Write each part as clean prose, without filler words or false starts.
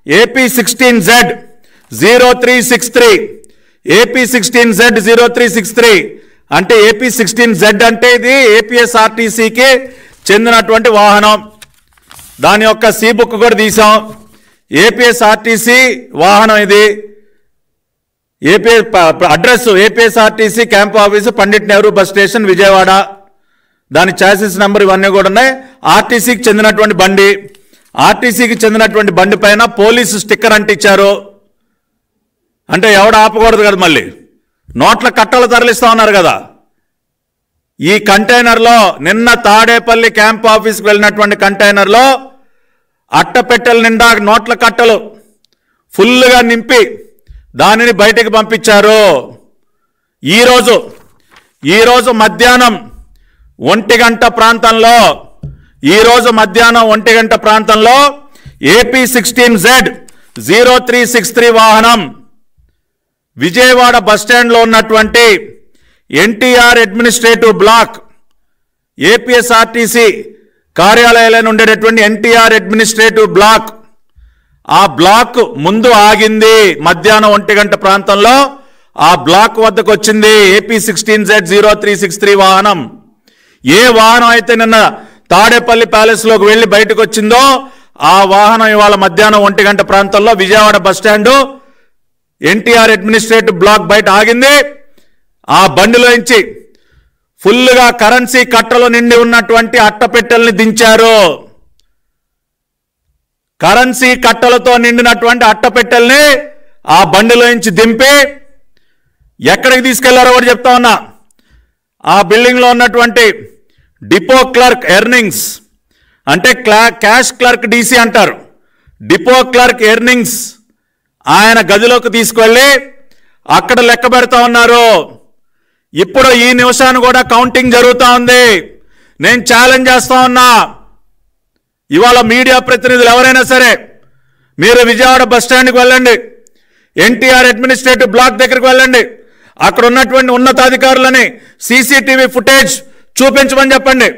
AP16Z0363 AP16Z0363 అంటే AP16Z అంటే ఇది ఏపీఎస్ఆర్టీసీకి చెందినటువంటి వాహనం. దాని యొక్క సి బుక్ కూడా తీసాం. ఏపీఎస్ఆర్టీసీ వాహనం ఇది. Address APSRTC camp office Pandit Nehru bus station Vijayawada. దాని చాసిస్ నెంబర్ ఇవన్నీ కూడా ఉన్నాయి. ఆర్టీసీకి చెందినటువంటి బండి. ఆర్టీసీకి చెందినటువంటి బండి పైన పోలీసు స్టిక్కర్ అంటించారు. అంటే ఎవడు ఆపకూడదు కదా, మళ్ళీ నోట్ల కట్టలు తరలిస్తా ఉన్నారు కదా. ఈ కంటైనర్లో నిన్న తాడేపల్లి క్యాంప్ ఆఫీస్కి వెళ్ళినటువంటి కంటైనర్లో అట్టపెట్టెల నిండా నోట్ల కట్టలు ఫుల్గా నింపి దానిని బయటికి పంపించారు. ఈరోజు మధ్యాహ్నం 1 గంట ప్రాంతంలో AP16Z0363 వాహనం విజయవాడ బస్టాండ్లో ఉన్నటువంటి ఎన్టీఆర్ అడ్మినిస్ట్రేటివ్ బ్లాక్, ఏపీఎస్ఆర్టీసీ కార్యాలయాలను ఉండేటటువంటి ఎన్టీఆర్ అడ్మినిస్ట్రేటివ్ బ్లాక్, ఆ బ్లాక్ ముందు ఆగింది. మధ్యాహ్నం 1 గంట ప్రాంతంలో ఆ బ్లాక్ వద్దకు వచ్చింది AP16Z0363 వాహనం. ఏ వాహనం అయితే నిన్న తాడేపల్లి ప్యాలెస్లోకి వెళ్ళి బయటకు వచ్చిందో ఆ వాహనం ఇవాళ మధ్యాహ్నం 1 గంట ప్రాంతంలో Vijayawada bus stand NTR administrative block బయట ఆగింది. ఆ బండిలోంచి ఫుల్గా కరెన్సీ కట్టలు నిండి ఉన్నటువంటి అట్టపెట్టెల్ని దించారు. కరెన్సీ కట్టలతో నిండినటువంటి అట్టపెట్టెల్ని ఆ బండిలోంచి దింపి ఎక్కడికి తీసుకెళ్లారో కూడా చెప్తా ఉన్నా. ఆ బిల్డింగ్లో ఉన్నటువంటి డిపో క్లర్క్ ఎర్నింగ్స్ అంటే క్యాష్ క్లర్క్ డీసీ అంటారు. డిపో క్లర్క్ ఎర్నింగ్స్ ఆయన గదిలోకి తీసుకెళ్ళి అక్కడ లెక్క పెడతా ఉన్నారు. ఇప్పుడు ఈ నిమిషాన్ని కూడా కౌంటింగ్ జరుగుతూ ఉంది. నేను ఛాలెంజ్ చేస్తా ఉన్నా, ఇవాళ మీడియా ప్రతినిధులు ఎవరైనా సరే మీరు విజయవాడ బస్ స్టాండ్కి వెళ్ళండి, ఎన్టీఆర్ అడ్మినిస్ట్రేటివ్ బ్లాక్ దగ్గరికి వెళ్ళండి, అక్కడ ఉన్నటువంటి ఉన్నతాధికారులని సీసీటీవీ ఫుటేజ్ చూపించమని చెప్పండి.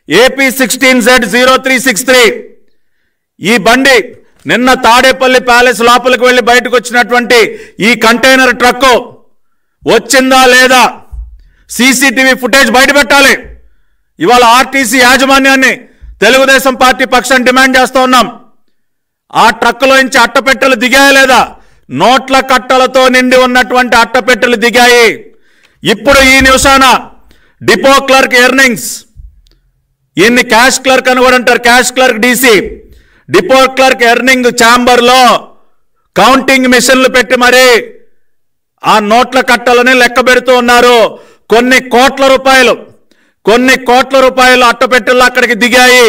AP16Z0363 ఈ బండి నిన్న తాడేపల్లి ప్యాలెస్ లోపలికి వెళ్ళి బయటకు వచ్చినటువంటి ఈ కంటైనర్ ట్రక్కు వచ్చిందా లేదా సీసీటీవీ ఫుటేజ్ బయట పెట్టాలి. ఇవాళ ఆర్టీసీ యాజమాన్యాన్ని తెలుగుదేశం పార్టీ పక్షం డిమాండ్ చేస్తూ ఉన్నాం. ఆ ట్రక్కులోంచి అట్టపెట్టెలు దిగాయా లేదా? నోట్ల కట్టలతో నిండి ఉన్నటువంటి అట్టపెట్టెలు దిగాయి. ఇప్పుడు ఈ నిమిషాన డిపో క్లర్క్ ఎర్నింగ్స్, ఈయన్ని క్యాష్ క్లర్క్ అని కూడా అంటారు, cash clerk DC, depot clerk earning ఛాంబర్లో కౌంటింగ్ మిషన్లు పెట్టి మరి ఆ నోట్ల కట్టలని లెక్క పెడుతూ ఉన్నారు. కొన్ని కోట్ల రూపాయలు అట్టపెట్టెలు అక్కడికి దిగాయి.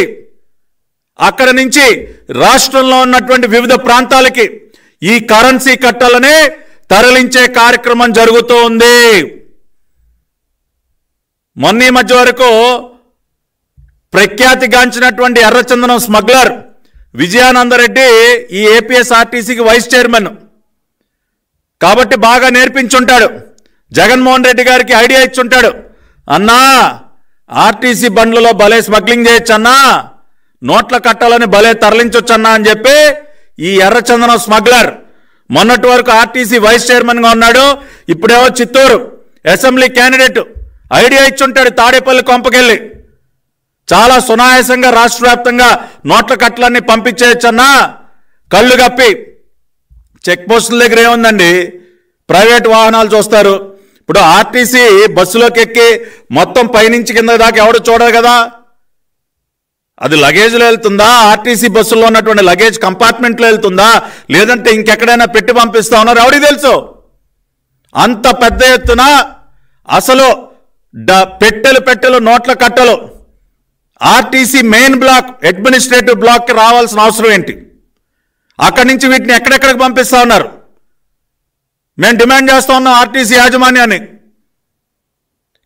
అక్కడ నుంచి రాష్ట్రంలో ఉన్నటువంటి వివిధ ప్రాంతాలకి ఈ కరెన్సీ కట్టలని తరలించే కార్యక్రమం జరుగుతూ ఉంది. మొన్న ఈ మధ్య వరకు ప్రఖ్యాతిగాంచినటువంటి ఎర్రచందనం స్మగ్లర్ విజయానందరెడ్డి ఈ ఏపీఎస్ఆర్టీసీకి వైస్ చైర్మన్ కాబట్టి బాగా నేర్పించుంటాడు. జగన్మోహన్ రెడ్డి గారికి ఐడియా ఇచ్చుంటాడు. అన్నా ఆర్టీసీ బండ్లలో భలే స్మగ్లింగ్ చేయొచ్చన్నా, నోట్ల కట్టాలని భలే తరలించొచ్చన్నా అని చెప్పి ఈ ఎర్రచందనం స్మగ్లర్ మొన్నటి వరకు ఆర్టీసీ వైస్ చైర్మన్గా ఉన్నాడు. ఇప్పుడేమో చిత్తూరు అసెంబ్లీ క్యాండిడేట్. ఐడియా ఇచ్చుంటాడు. తాడేపల్లి కొంపకెళ్ళి చాలా సునాయాసంగా రాష్ట్ర వ్యాప్తంగా నోట్ల కట్టలన్నీ పంపించేయచ్చన్నా. కళ్ళు కప్పి చెక్ పోస్టుల దగ్గర ఏముందండి, ప్రైవేట్ వాహనాలు చూస్తారు. ఇప్పుడు ఆర్టీసీ బస్సులోకి ఎక్కి మొత్తం పైనుంచి కింద దాకా ఎవడు చూడదు కదా. అది లగేజ్లో వెళ్తుందా, ఆర్టీసీ బస్సుల్లో ఉన్నటువంటి లగేజ్ కంపార్ట్మెంట్లో వెళ్తుందా, లేదంటే ఇంకెక్కడైనా పెట్టి పంపిస్తా ఉన్నారు ఎవడికి తెలుసు. అంత పెద్ద ఎత్తున అసలు పెట్టెలు నోట్ల కట్టలు ఆర్టీసీ మెయిన్ బ్లాక్ అడ్మినిస్ట్రేటివ్ బ్లాక్కి రావాల్సిన అవసరం ఏంటి? అక్కడి నుంచి వీటిని ఎక్కడెక్కడికి పంపిస్తా ఉన్నారు. మేము డిమాండ్ చేస్తా ఉన్నాం ఆర్టీసీ యాజమాన్యాన్ని,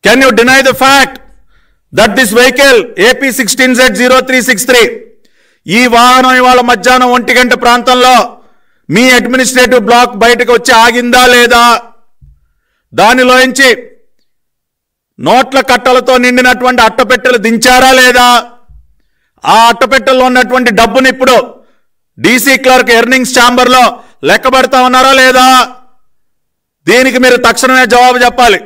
can you deny the fact that this vehicle AP16Z0363 ఈ వాహనం ఇవాళ మధ్యాహ్నం 1 గంట ప్రాంతంలో మీ అడ్మినిస్ట్రేటివ్ బ్లాక్ బయటకు వచ్చి ఆగిందా లేదా? దానిలోంచి నోట్ల కట్టలతో నిండినటువంటి అట్టపెట్టెలు దించారా లేదా? ఆ అట్టపెట్టెల్లో ఉన్నటువంటి డబ్బుని ఇప్పుడు డీసీ క్లర్క్ ఎర్నింగ్స్ ఛాంబర్లో లెక్క పెడతా ఉన్నారా లేదా? దీనికి మీరు తక్షణమే జవాబు చెప్పాలి.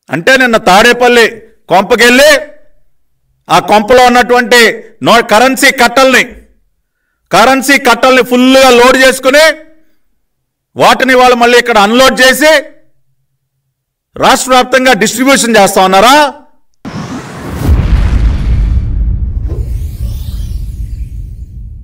అంటే నిన్న తాడేపల్లి కొంపకెళ్ళి ఆ కొంపలో ఉన్నటువంటి కరెన్సీ కట్టల్ని ఫుల్గా లోడ్ చేసుకుని వాటిని వాళ్ళు మళ్ళీ ఇక్కడ అన్లోడ్ చేసి రాష్ట్ర వ్యాప్తంగా డిస్ట్రిబ్యూషన్ చేస్తా ఉన్నారా?